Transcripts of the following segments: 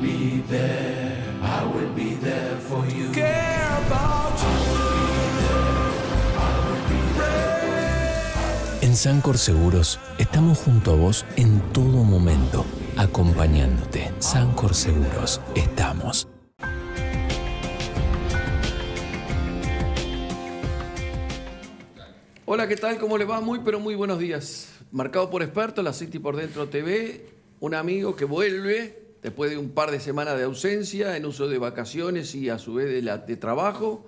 be there, I would be there for you. Care about you. En Sancor Seguros estamos junto a vos en todo momento, acompañándote. Sancor Seguros, estamos. Hola, ¿qué tal? ¿Cómo le va? Muy, pero muy buenos días. Marcado por Expertos, la City por Dentro TV, un amigo que vuelve después de un par de semanas de ausencia, en uso de vacaciones y a su vez de trabajo.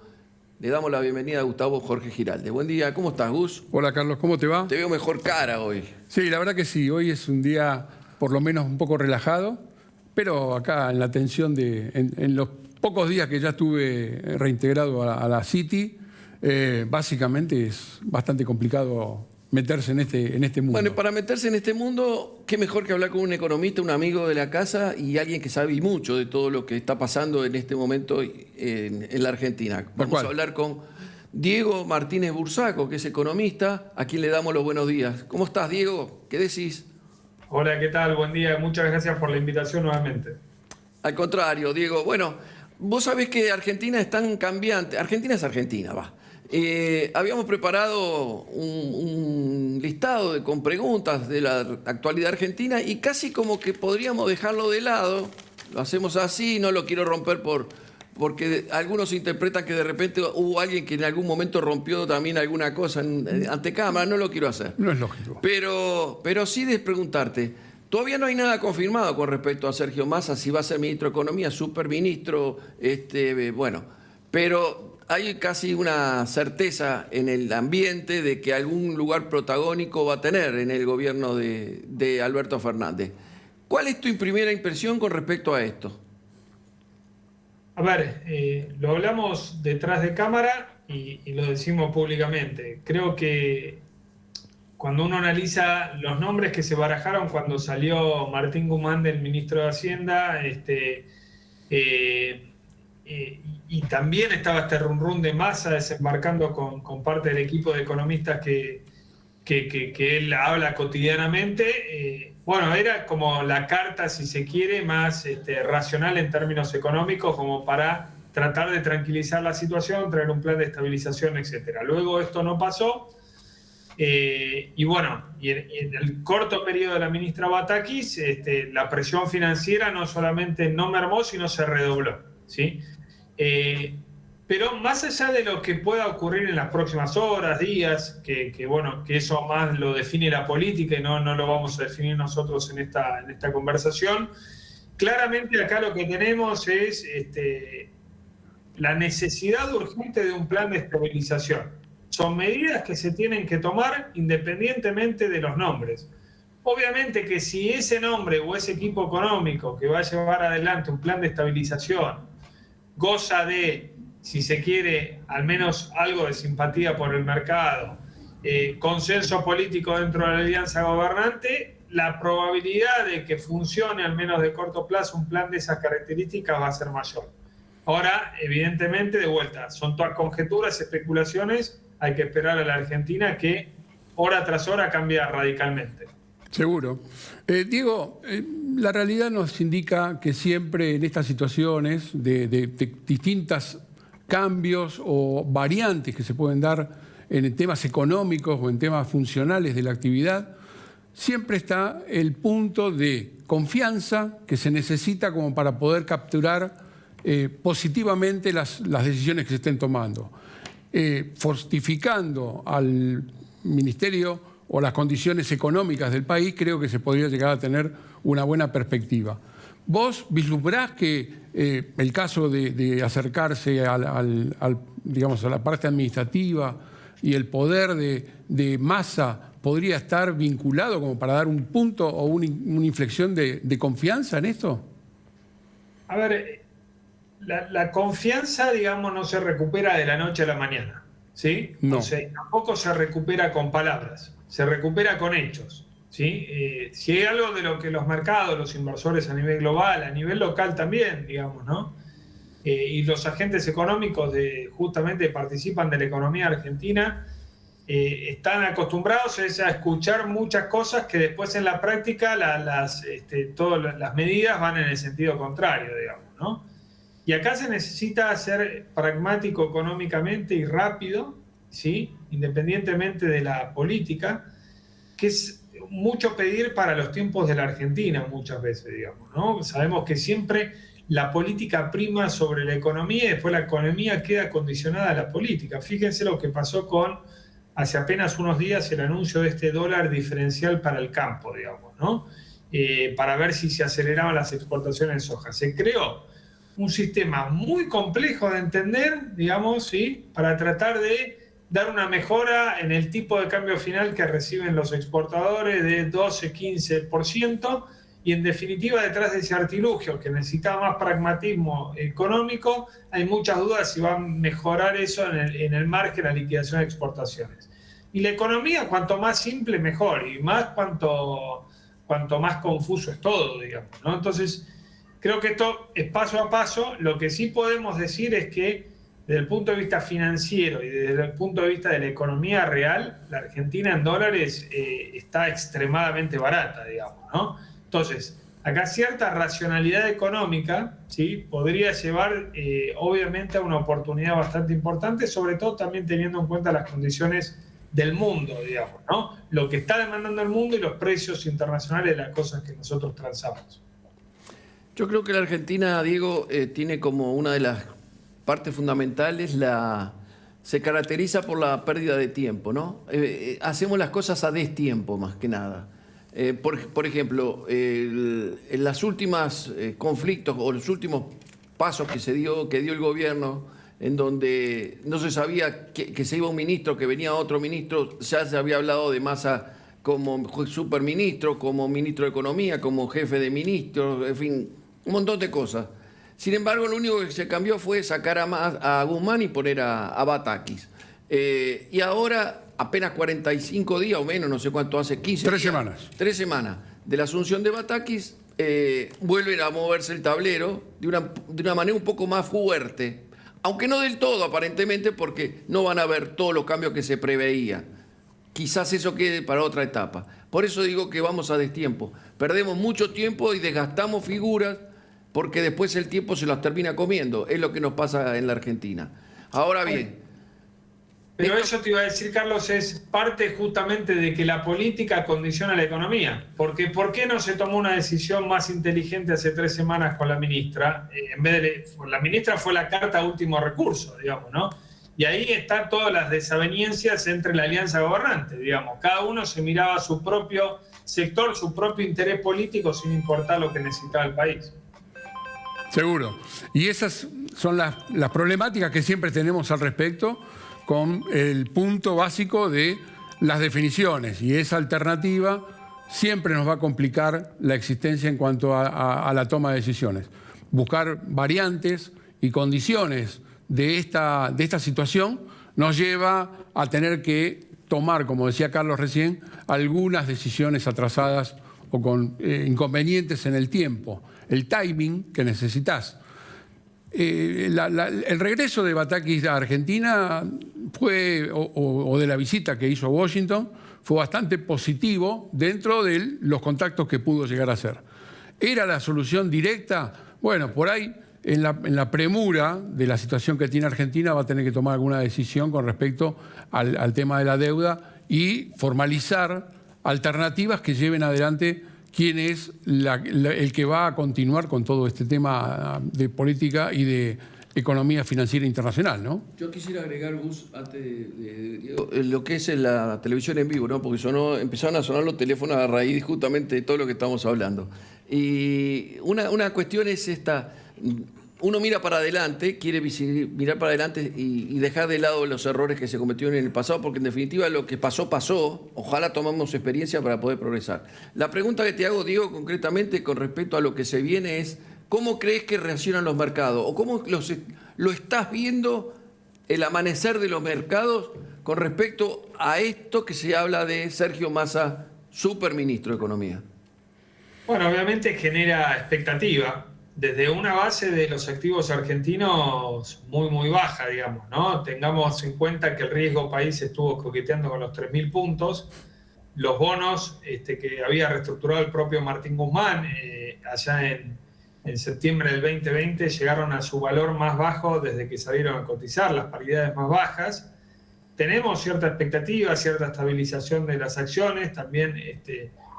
Le damos la bienvenida a Gustavo Jorge Giralde. Buen día, ¿cómo estás, Gus? Hola, Carlos, ¿cómo te va? Te veo mejor cara hoy. Sí, la verdad que sí, hoy es un día por lo menos un poco relajado, pero acá en la tensión en los pocos días que ya estuve reintegrado a la City, básicamente es bastante complicado meterse en este mundo. Bueno, para meterse en este mundo, qué mejor que hablar con un economista, un amigo de la casa y alguien que sabe mucho de todo lo que está pasando en este momento en la Argentina. Vamos a hablar con Diego Martínez Bursaco, que es economista, a quien le damos los buenos días. ¿Cómo estás, Diego? ¿Qué decís? Hola, ¿qué tal? Buen día. Muchas gracias por la invitación nuevamente. Al contrario, Diego. Bueno, vos sabés que Argentina es tan cambiante. Argentina es Argentina, va. Habíamos preparado un listado con preguntas de la actualidad argentina y casi como que podríamos dejarlo de lado. Lo hacemos así, no lo quiero romper porque algunos interpretan que de repente hubo alguien que en algún momento rompió también alguna cosa ante cámara. No lo quiero hacer. No es lógico. Pero sí de preguntarte, todavía no hay nada confirmado con respecto a Sergio Massa, si va a ser ministro de Economía, superministro, bueno, pero hay casi una certeza en el ambiente de que algún lugar protagónico va a tener en el gobierno de Alberto Fernández. ¿Cuál es tu primera impresión con respecto a esto? A ver, lo hablamos detrás de cámara y lo decimos públicamente. Creo que cuando uno analiza los nombres que se barajaron cuando salió Martín Guzmán del ministro de Hacienda, y también estaba este run de Massa desembarcando con parte del equipo de economistas que él habla cotidianamente. Bueno, era como la carta, si se quiere, más racional en términos económicos, como para tratar de tranquilizar la situación, traer un plan de estabilización, etc. Luego esto no pasó. Y bueno, en el corto periodo de la ministra Batakis, la presión financiera no solamente no mermó, sino se redobló, ¿sí? Pero más allá de lo que pueda ocurrir en las próximas horas, días, que eso más lo define la política y no lo vamos a definir nosotros en esta conversación, claramente acá lo que tenemos es la necesidad urgente de un plan de estabilización. Son medidas que se tienen que tomar independientemente de los nombres. Obviamente que si ese nombre o ese equipo económico que va a llevar adelante un plan de estabilización goza de, si se quiere, al menos algo de simpatía por el mercado, consenso político dentro de la alianza gobernante, la probabilidad de que funcione, al menos de corto plazo, un plan de esas características va a ser mayor. Ahora, evidentemente, de vuelta, son todas conjeturas, especulaciones, hay que esperar a la Argentina que hora tras hora cambia radicalmente. Seguro. Diego, la realidad nos indica que siempre en estas situaciones de distintos cambios o variantes que se pueden dar en temas económicos o en temas funcionales de la actividad, siempre está el punto de confianza que se necesita como para poder capturar positivamente las decisiones que se estén tomando, fortificando al ministerio o las condiciones económicas del país. Creo que se podría llegar a tener una buena perspectiva. ¿Vos vislumbrás que el caso de acercarse digamos, a la parte administrativa y el poder de Massa podría estar vinculado como para dar un punto o una inflexión de confianza en esto? A ver, la confianza, digamos, no se recupera de la noche a la mañana, ¿sí? No. O sea, tampoco se recupera con palabras, se recupera con hechos, ¿sí? Si hay algo de lo que los mercados, los inversores a nivel global, a nivel local también, digamos, ¿no? Y los agentes económicos justamente participan de la economía argentina, están acostumbrados a escuchar muchas cosas que después en la práctica todas las medidas van en el sentido contrario, digamos, ¿no? Y acá se necesita ser pragmático económicamente y rápido, ¿sí? Independientemente de la política, que es mucho pedir para los tiempos de la Argentina muchas veces, digamos, ¿no? Sabemos que siempre la política prima sobre la economía y después la economía queda condicionada a la política. Fíjense lo que pasó hace apenas unos días el anuncio de este dólar diferencial para el campo, digamos, ¿no? Para ver si se aceleraban las exportaciones de soja. Se creó un sistema muy complejo de entender, digamos, ¿sí? Para tratar de dar una mejora en el tipo de cambio final que reciben los exportadores de 12-15%, y en definitiva detrás de ese artilugio que necesita más pragmatismo económico, hay muchas dudas si va a mejorar eso en el margen, la liquidación de exportaciones. Y la economía, cuanto más simple, mejor, y más cuanto más confuso es todo, digamos, ¿no? Entonces, creo que esto es paso a paso. Lo que sí podemos decir es que desde el punto de vista financiero y desde el punto de vista de la economía real, la Argentina en dólares está extremadamente barata, digamos, ¿no? Entonces, acá cierta racionalidad económica, ¿sí? Podría llevar obviamente a una oportunidad bastante importante, sobre todo también teniendo en cuenta las condiciones del mundo, digamos, ¿no? Lo que está demandando el mundo y los precios internacionales de las cosas que nosotros transamos. Yo creo que la Argentina, Diego, tiene como una de las partes fundamentales, se caracteriza por la pérdida de tiempo, ¿no? Hacemos las cosas a destiempo, más que nada. Por ejemplo, en las últimas conflictos o los últimos pasos que dio el gobierno, en donde no se sabía que se iba un ministro, que venía otro ministro, ya se había hablado de Massa como superministro, como ministro de Economía, como jefe de ministros, en fin, un montón de cosas. Sin embargo, lo único que se cambió fue sacar a Guzmán y poner a Batakis. Y ahora, apenas 45 días o menos, no sé cuánto hace, 15 3 días. semanas. 3 semanas de la asunción de Batakis, vuelven a moverse el tablero de una manera un poco más fuerte. Aunque no del todo, aparentemente, porque no van a ver todos los cambios que se preveían. Quizás eso quede para otra etapa. Por eso digo que vamos a destiempo. Perdemos mucho tiempo y desgastamos figuras porque después el tiempo se las termina comiendo. Es lo que nos pasa en la Argentina. Ahora bien... Pero eso te iba a decir, Carlos, es parte justamente de que la política condiciona la economía. Porque ¿por qué no se tomó una decisión más inteligente hace 3 semanas con la ministra? En vez de la ministra fue la carta último recurso, digamos, ¿no? Y ahí están todas las desavenencias entre la alianza gobernante, digamos. Cada uno se miraba a su propio sector, su propio interés político, sin importar lo que necesitaba el país. Seguro. Y esas son las problemáticas que siempre tenemos al respecto, con el punto básico de las definiciones, y esa alternativa siempre nos va a complicar la existencia en cuanto a la toma de decisiones. Buscar variantes y condiciones de esta situación nos lleva a tener que tomar, como decía Carlos recién, algunas decisiones atrasadas o con inconvenientes en el tiempo. El timing que necesitas. El regreso de Batakis a Argentina fue, o de la visita que hizo a Washington, fue bastante positivo dentro de los contactos que pudo llegar a hacer. ¿Era la solución directa? Bueno, por ahí, en la premura de la situación que tiene Argentina, va a tener que tomar alguna decisión con respecto al tema de la deuda y formalizar alternativas que lleven adelante quién es el que va a continuar con todo este tema de política y de economía financiera internacional, ¿no? Yo quisiera agregar, Gus, antes de lo que es la televisión en vivo, ¿no? Porque empezaron a sonar los teléfonos a raíz justamente de todo lo que estamos hablando. Y una cuestión es esta: uno mira para adelante, quiere mirar para adelante y dejar de lado los errores que se cometieron en el pasado, porque en definitiva lo que pasó, pasó. Ojalá tomemos experiencia para poder progresar. La pregunta que te hago, Diego, concretamente con respecto a lo que se viene es: ¿cómo crees que reaccionan los mercados? ¿O cómo lo estás viendo el amanecer de los mercados con respecto a esto que se habla de Sergio Massa, superministro de Economía? Bueno, obviamente genera expectativa, desde una base de los activos argentinos muy baja, digamos, ¿no? Tengamos en cuenta que el riesgo país estuvo coqueteando con los 3.000 puntos. Los bonos que había reestructurado el propio Martín Guzmán allá en septiembre del 2020 llegaron a su valor más bajo desde que salieron a cotizar, las paridades más bajas. Tenemos cierta expectativa, cierta estabilización de las acciones, también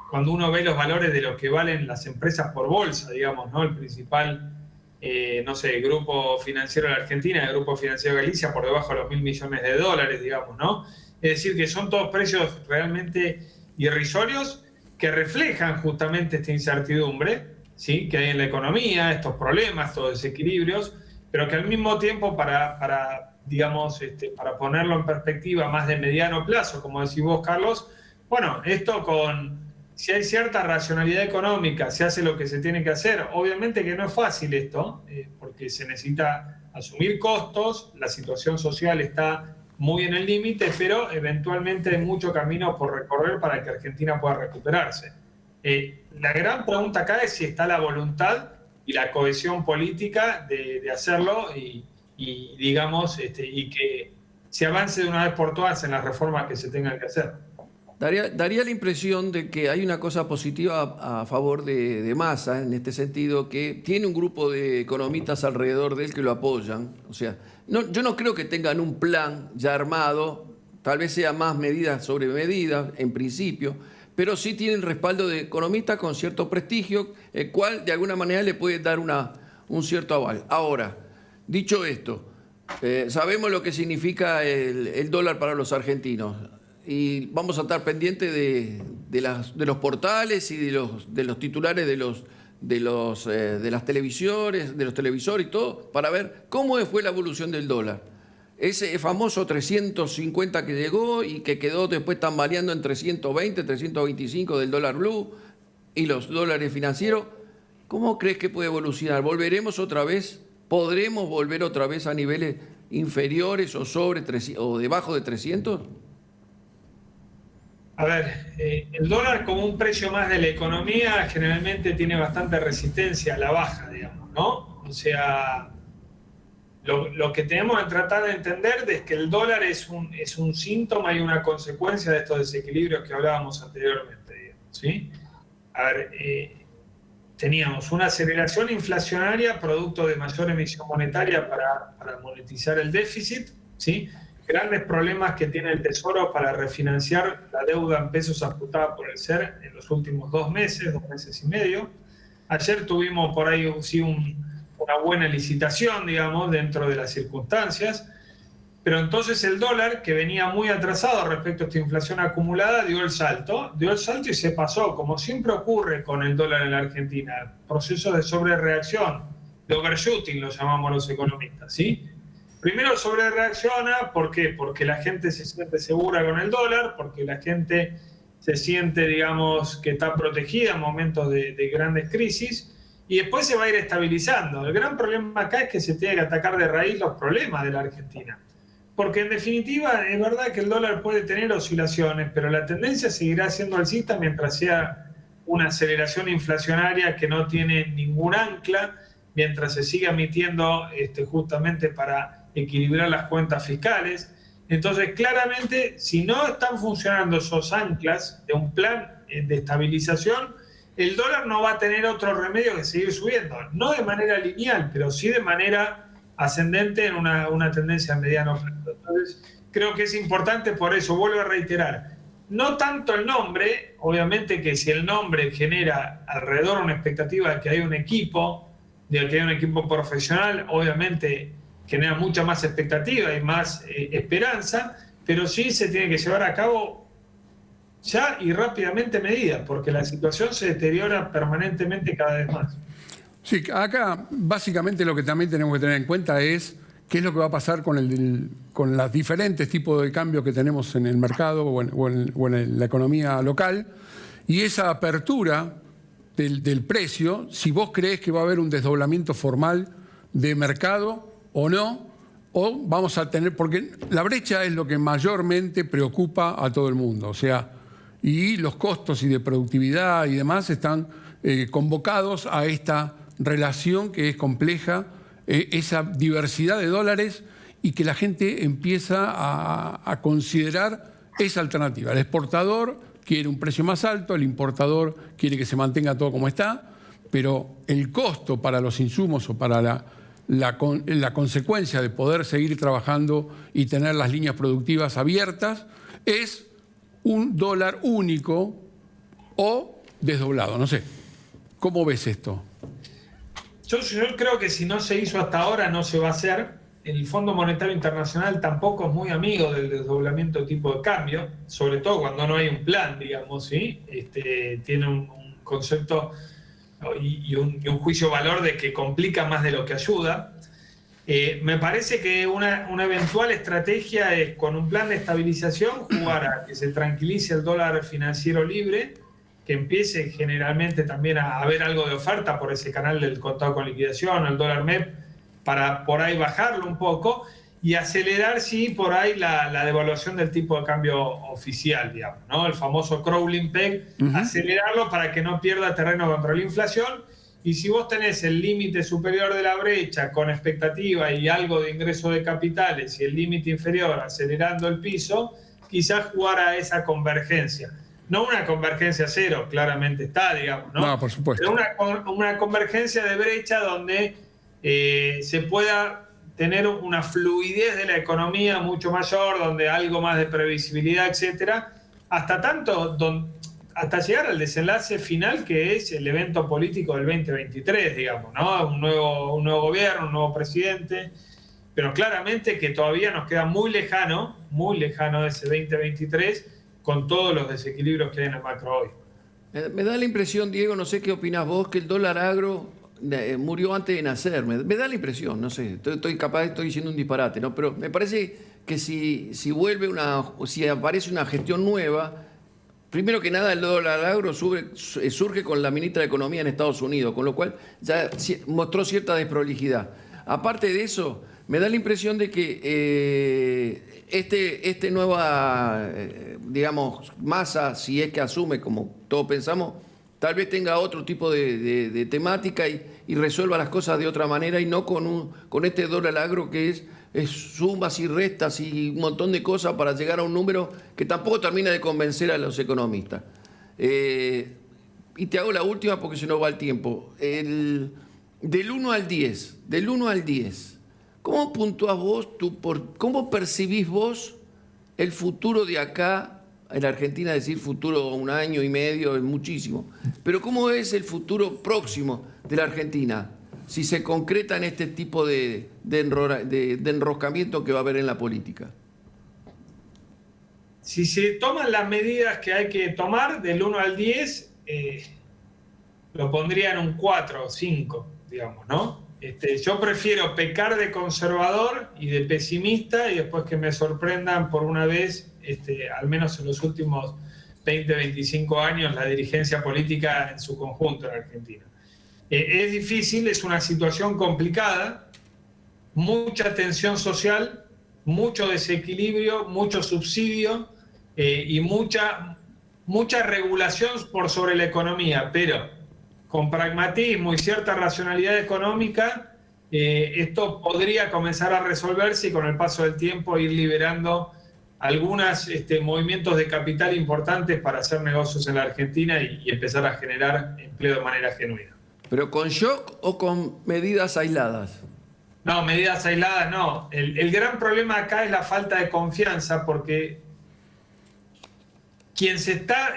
cuando uno ve los valores de lo que valen las empresas por bolsa, digamos, ¿no? El principal, grupo financiero de la Argentina, el Grupo Financiero de Galicia, por debajo de los $1.000 millones, digamos, ¿no? Es decir, que son todos precios realmente irrisorios que reflejan justamente esta incertidumbre, ¿sí?, que hay en la economía, estos problemas, estos desequilibrios, pero que al mismo tiempo para ponerlo en perspectiva más de mediano plazo, como decís vos, Carlos, bueno, si hay cierta racionalidad económica, se hace lo que se tiene que hacer. Obviamente que no es fácil esto, porque se necesita asumir costos, la situación social está muy en el límite, pero eventualmente hay mucho camino por recorrer para que Argentina pueda recuperarse. La gran pregunta acá es si está la voluntad y la cohesión política de hacerlo y que se avance de una vez por todas en las reformas que se tengan que hacer. Daría la impresión de que hay una cosa positiva a favor de Massa, en este sentido, que tiene un grupo de economistas alrededor de él que lo apoyan. O sea, yo no creo que tengan un plan ya armado, tal vez sea más medidas sobre medidas, en principio, pero sí tienen respaldo de economistas con cierto prestigio, el cual de alguna manera le puede dar un cierto aval. Ahora, dicho esto, sabemos lo que significa el dólar para los argentinos. Y vamos a estar pendientes de los portales y de los titulares de las televisores, de los televisores y todo, para ver cómo fue la evolución del dólar. Ese famoso 350 que llegó y que quedó después tambaleando en 320, 325 del dólar blue y los dólares financieros. ¿Cómo crees que puede evolucionar? ¿Volveremos otra vez? ¿Podremos volver otra vez a niveles inferiores o debajo de 300? A ver, el dólar como un precio más de la economía generalmente tiene bastante resistencia a la baja, digamos, ¿no? O sea, lo que tenemos que tratar de entender es que el dólar es un síntoma y una consecuencia de estos desequilibrios que hablábamos anteriormente, digamos, ¿sí? A ver, teníamos una aceleración inflacionaria producto de mayor emisión monetaria para monetizar el déficit, ¿sí? Grandes problemas que tiene el Tesoro para refinanciar la deuda en pesos apuntada por el SER en los últimos 2 meses y medio. Ayer tuvimos por ahí sí una buena licitación, digamos, dentro de las circunstancias, pero entonces el dólar, que venía muy atrasado respecto a esta inflación acumulada, dio el salto y se pasó, como siempre ocurre con el dólar en la Argentina, proceso de sobrereacción, de overshooting lo llamamos los economistas, ¿sí? Primero sobrereacciona, ¿por qué? Porque la gente se siente segura con el dólar, porque la gente se siente, digamos, que está protegida en momentos de grandes crisis, y después se va a ir estabilizando. El gran problema acá es que se tiene que atacar de raíz los problemas de la Argentina. Porque en definitiva es verdad que el dólar puede tener oscilaciones, pero la tendencia seguirá siendo alcista mientras sea una aceleración inflacionaria que no tiene ningún ancla, mientras se siga emitiendo justamente para equilibrar las cuentas fiscales. Entonces, claramente, si no están funcionando esos anclas de un plan de estabilización, el dólar no va a tener otro remedio que seguir subiendo. No de manera lineal, pero sí de manera ascendente en una tendencia a mediano plazo. Entonces, creo que es importante por eso, vuelvo a reiterar, no tanto el nombre, obviamente que si el nombre genera alrededor una expectativa de que hay un equipo, de que hay un equipo profesional, obviamente genera mucha más expectativa y más esperanza, pero sí se tiene que llevar a cabo ya y rápidamente medidas, porque la situación se deteriora permanentemente cada vez más. Sí, acá básicamente lo que también tenemos que tener en cuenta es qué es lo que va a pasar con los diferentes tipos de cambios que tenemos en el mercado o en la economía local, y esa apertura del precio, si vos creés que va a haber un desdoblamiento formal de mercado o no, o vamos a tener, porque la brecha es lo que mayormente preocupa a todo el mundo, o sea, y los costos y de productividad y demás están convocados a esta relación que es compleja, esa diversidad de dólares, y que la gente empieza a considerar esa alternativa. El exportador quiere un precio más alto, el importador quiere que se mantenga todo como está, pero el costo para los insumos o para la consecuencia de poder seguir trabajando y tener las líneas productivas abiertas es un dólar único o desdoblado. No sé, ¿cómo ves esto? Yo creo que si no se hizo hasta ahora, no se va a hacer. El Fondo Monetario Internacional tampoco es muy amigo del desdoblamiento de tipo de cambio, sobre todo cuando no hay un plan, digamos, ¿sí? Tiene un concepto y un juicio valor de que complica más de lo que ayuda. Me parece que una eventual estrategia es, con un plan de estabilización, jugar a que se tranquilice el dólar financiero libre, que empiece generalmente también a haber algo de oferta por ese canal del contado con liquidación, el dólar MEP, para por ahí bajarlo un poco y acelerar, sí, por ahí la devaluación del tipo de cambio oficial, digamos, ¿no? El famoso crawling peg, acelerarlo para que no pierda terreno contra la inflación. Y si vos tenés el límite superior de la brecha con expectativa y algo de ingreso de capitales y el límite inferior acelerando el piso, quizás jugar a esa convergencia. No una convergencia cero, claramente está, digamos, ¿no? No, por supuesto. Pero una convergencia de brecha donde se pueda tener una fluidez de la economía mucho mayor, donde algo más de previsibilidad, etcétera, hasta llegar al desenlace final, que es el evento político del 2023, digamos, ¿no? Un nuevo gobierno, un nuevo presidente, pero claramente que todavía nos queda muy lejano ese 2023, con todos los desequilibrios que hay en el macro hoy. Me da la impresión, Diego, no sé qué opinás vos, que el dólar agro murió antes de nacer. Me da la impresión, no sé, estoy diciendo un disparate, ¿no? Pero me parece que si aparece una gestión nueva, primero que nada el dólar agro surge con la ministra de Economía en Estados Unidos, con lo cual ya mostró cierta desprolijidad. Aparte de eso, me da la impresión de que este nueva, digamos, masa, si es que asume, como todos pensamos, tal vez tenga otro tipo de temática y resuelva las cosas de otra manera, y no con este dólar agro que es sumas y restas y un montón de cosas para llegar a un número que tampoco termina de convencer a los economistas. Y te hago la última porque se nos va el tiempo. Del 1 al 10, ¿cómo puntuás vos, cómo percibís vos el futuro de acá? En Argentina decir futuro un año y medio es muchísimo. Pero ¿cómo es el futuro próximo de la Argentina si se concreta en este tipo de enroscamiento que va a haber en la política? Si se toman las medidas que hay que tomar, del 1 al 10, lo pondría en un 4 o 5, digamos, ¿no? Yo prefiero pecar de conservador y de pesimista y después que me sorprendan por una vez, al menos en los últimos 20, 25 años, la dirigencia política en su conjunto en Argentina. Es difícil, es una situación complicada, mucha tensión social, mucho desequilibrio, mucho subsidio y mucha regulación por sobre la economía, pero con pragmatismo y cierta racionalidad económica, esto podría comenzar a resolverse y con el paso del tiempo ir liberando algunos movimientos de capital importantes para hacer negocios en la Argentina y empezar a generar empleo de manera genuina. ¿Pero con shock o con medidas aisladas? No, medidas aisladas no. El gran problema acá es la falta de confianza, porque quien se está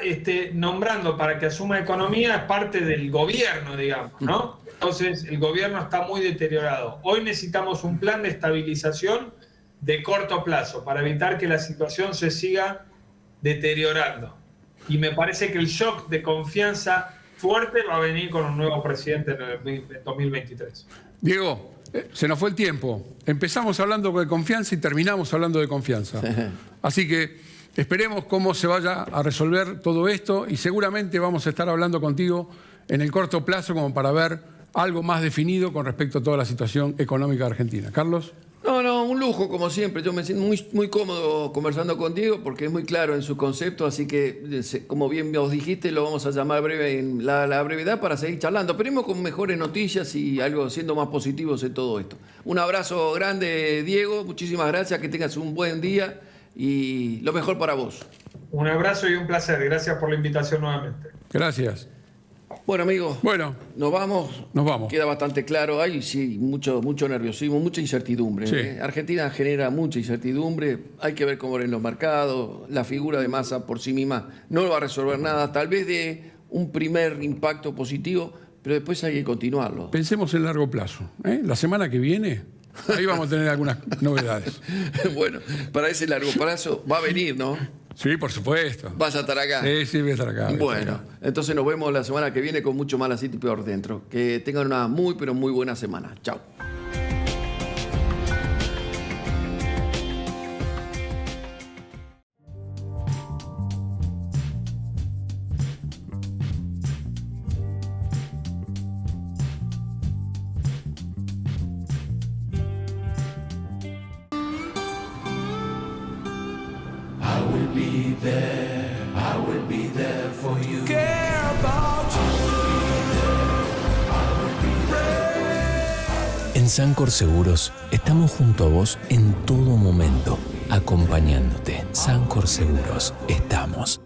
nombrando para que asuma economía es parte del gobierno, digamos, ¿no? Entonces, el gobierno está muy deteriorado. Hoy necesitamos un plan de estabilización de corto plazo para evitar que la situación se siga deteriorando. Y me parece que el shock de confianza fuerte va a venir con un nuevo presidente en 2023. Diego, se nos fue el tiempo. Empezamos hablando de confianza y terminamos hablando de confianza. Así que esperemos cómo se vaya a resolver todo esto y seguramente vamos a estar hablando contigo en el corto plazo como para ver algo más definido con respecto a toda la situación económica de Argentina. Carlos. No, un lujo como siempre. Yo me siento muy cómodo conversando con Diego porque es muy claro en su concepto, así que, como bien os dijiste, lo vamos a llamar breve en la brevedad para seguir charlando. Esperemos con mejores noticias y algo siendo más positivos en todo esto. Un abrazo grande, Diego. Muchísimas gracias. Que tengas un buen día y lo mejor para vos. Un abrazo y un placer. Gracias por la invitación nuevamente. Gracias. Bueno, amigos, Bueno, nos vamos. nos vamos. Queda bastante claro. Hay sí, mucho nerviosismo, mucha incertidumbre. Sí. Argentina genera mucha incertidumbre. Hay que ver cómo ven los mercados. La figura de Massa por sí misma no va a resolver nada. Tal vez de un primer impacto positivo, pero después hay que continuarlo. Pensemos en largo plazo. La semana que viene, ahí vamos a tener algunas novedades. Bueno, para ese largo plazo va a venir, ¿no? Sí, por supuesto. Vas a estar acá. Sí, voy a estar acá. voy a estar Bueno, acá. entonces nos vemos la semana que viene con mucho más así y peor dentro. Que tengan una muy, pero muy buena semana. Chao. I will be there. I will be there for you. Care about you. En Sancor Seguros estamos junto a vos en todo momento, acompañándote. Sancor Seguros, estamos.